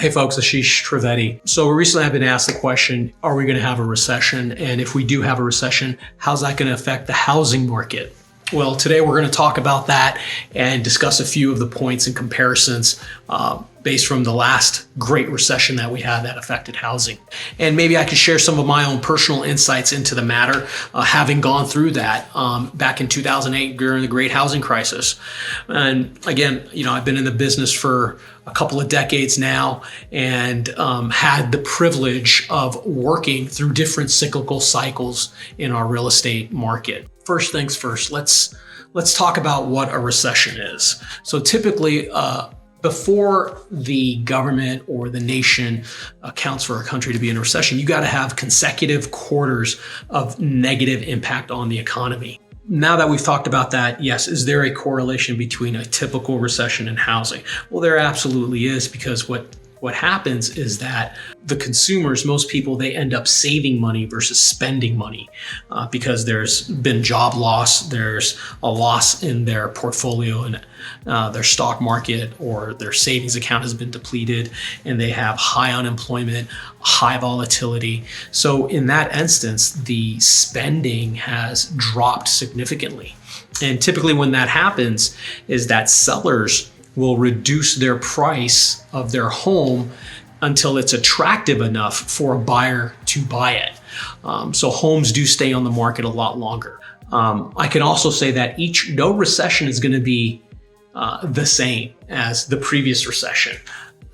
Hey folks, Ashish Trivedi. So recently I've been asked the question, are we going to have a recession? And if we do have a recession, how's that going to affect the housing market? Well, today we're going to talk about that and discuss a few of the points and comparisons based from the last great recession that we had that affected housing. And maybe I could share some of my own personal insights into the matter, having gone through that back in 2008 during the great housing crisis. And again, I've been in the business for a couple of decades now and had the privilege of working through different cyclical cycles in our real estate market. First things first, let's talk about what a recession is. So typically, before the government or the nation accounts for a country to be in a recession, you got to have consecutive quarters of negative impact on the economy. Now that we've talked about that, yes, is there a correlation between a typical recession and housing? Well, there absolutely is, because what happens is that the consumers, most people, they end up saving money versus spending money because there's been job loss, there's a loss in their portfolio and their stock market or their savings account has been depleted, and they have high unemployment, high volatility. So in that instance, the spending has dropped significantly. And typically when that happens is that sellers will reduce their price of their home until it's attractive enough for a buyer to buy it. So homes do stay on the market a lot longer. I can also say that no recession is going to be the same as the previous recession.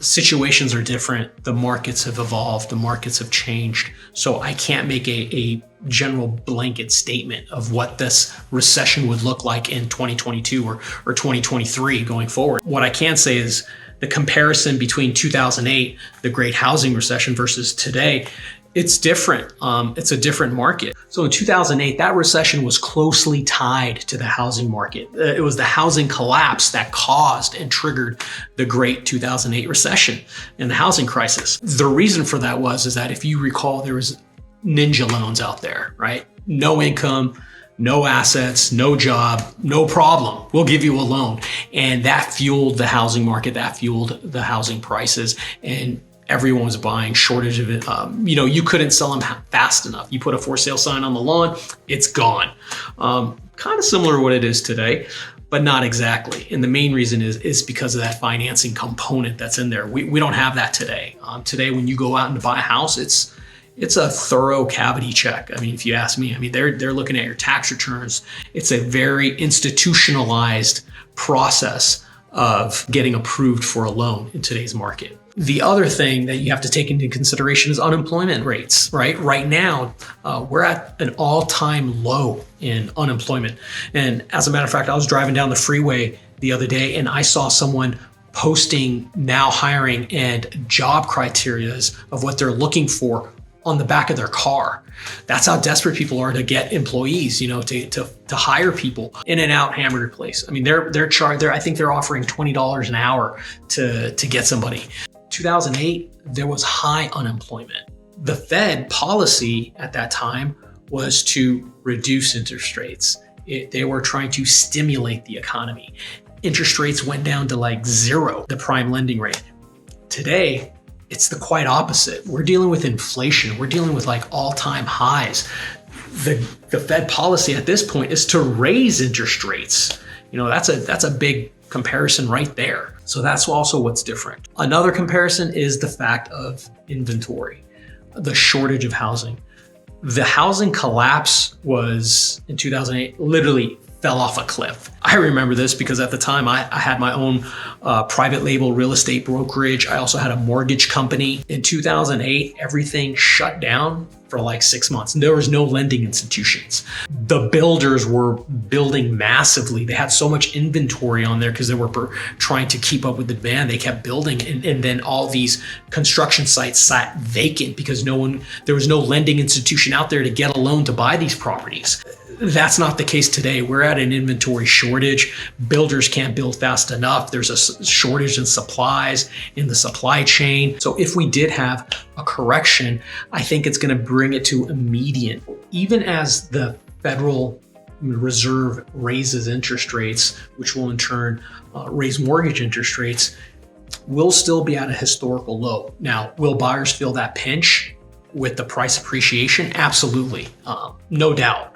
Situations are different. The markets have evolved. The markets have changed. So I can't make a general blanket statement of what this recession would look like in 2022 or 2023 going forward. What I can say is the comparison between 2008, the great housing recession, versus today, it's different. It's a different market. So in 2008, that recession was closely tied to the housing market. It was the housing collapse that caused and triggered the great 2008 recession and the housing crisis. The reason for that is that if you recall, there was ninja loans out there, right? No income, no assets, no job, no problem. We'll give you a loan. And that fueled the housing market, that fueled the housing prices, and everyone was buying, shortage of it. You couldn't sell them fast enough. You put a for sale sign on the lawn, it's gone. Kind of similar to what it is today, but not exactly. And the main reason is because of that financing component that's in there. We don't have that today. Today, when you go out and buy a house, it's a thorough cavity check. I mean, if you ask me, they're looking at your tax returns. It's a very institutionalized process of getting approved for a loan in today's market. The other thing that you have to take into consideration is unemployment rates, right? Right now, we're at an all-time low in unemployment. And as a matter of fact, I was driving down the freeway the other day and I saw someone posting now hiring and job criterias of what they're looking for on the back of their car. That's how desperate people are to get employees, to hire people. In-N-Out hamburger place. I think they're offering $20 an hour to get somebody. 2008, there was high unemployment. The Fed policy at that time was to reduce interest rates. They were trying to stimulate the economy. Interest rates went down to like zero, the prime lending rate. Today, it's the quite opposite. We're dealing with inflation. We're dealing with like all-time highs. The Fed policy at this point is to raise interest rates. That's a big comparison right there. So that's also what's different. Another comparison is the fact of inventory, the shortage of housing. The housing collapse was in 2008, literally fell off a cliff. I remember this because at the time I had my own private label real estate brokerage. I also had a mortgage company. In 2008, everything shut down for like 6 months. There was no lending institutions. The builders were building massively. They had so much inventory on there because they were trying to keep up with the demand. They kept building, and then all these construction sites sat vacant because there was no lending institution out there to get a loan to buy these properties. That's not the case today. We're at an inventory shortage. Builders can't build fast enough. There's a shortage in supplies in the supply chain. So if we did have a correction, I think it's going to bring it to a median. Even as the Federal Reserve raises interest rates, which will in turn raise mortgage interest rates, will still be at a historical low. Now, will buyers feel that pinch with the price appreciation? Absolutely, no doubt.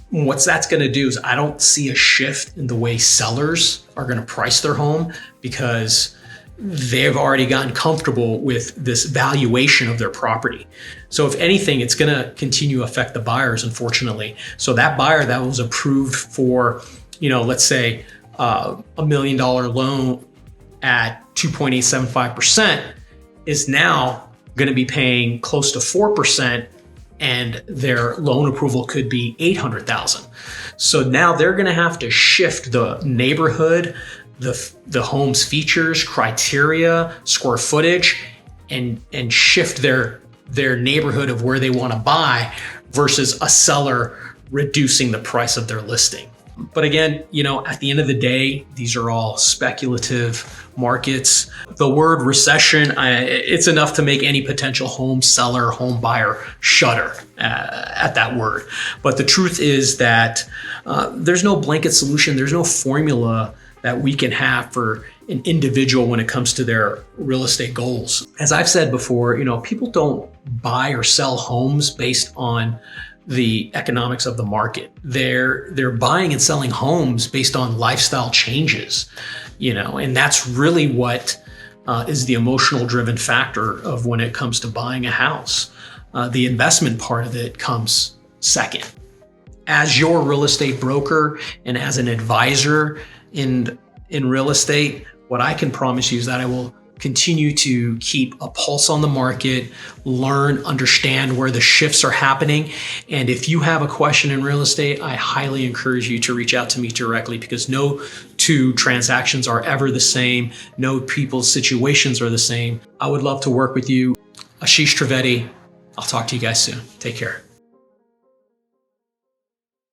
What that's going to do is I don't see a shift in the way sellers are going to price their home, because they've already gotten comfortable with this valuation of their property. So if anything, it's going to continue to affect the buyers, unfortunately. So that buyer that was approved for, let's say $1 million loan at 2.875% is now going to be paying close to 4%, and their loan approval could be $800,000. So now they're going to have to shift the neighborhood, the home's features, criteria, square footage, and shift their neighborhood of where they want to buy, versus a seller reducing the price of their listing. But again, at the end of the day, these are all speculative markets. The word recession, it's enough to make any potential home seller, home buyer shudder at that word. But the truth is that there's no blanket solution. There's no formula that we can have for an individual when it comes to their real estate goals. As I've said before, people don't buy or sell homes based on the economics of the market. They're buying and selling homes based on lifestyle changes, and that's really what is the emotional driven factor of when it comes to buying a house. The investment part of it comes second. As your real estate broker and as an advisor in real estate, what I can promise you is that I will continue to keep a pulse on the market, learn, understand where the shifts are happening. And if you have a question in real estate, I highly encourage you to reach out to me directly, because no two transactions are ever the same. No people's situations are the same. I would love to work with you. Ashish Trivedi. I'll talk to you guys soon. Take care.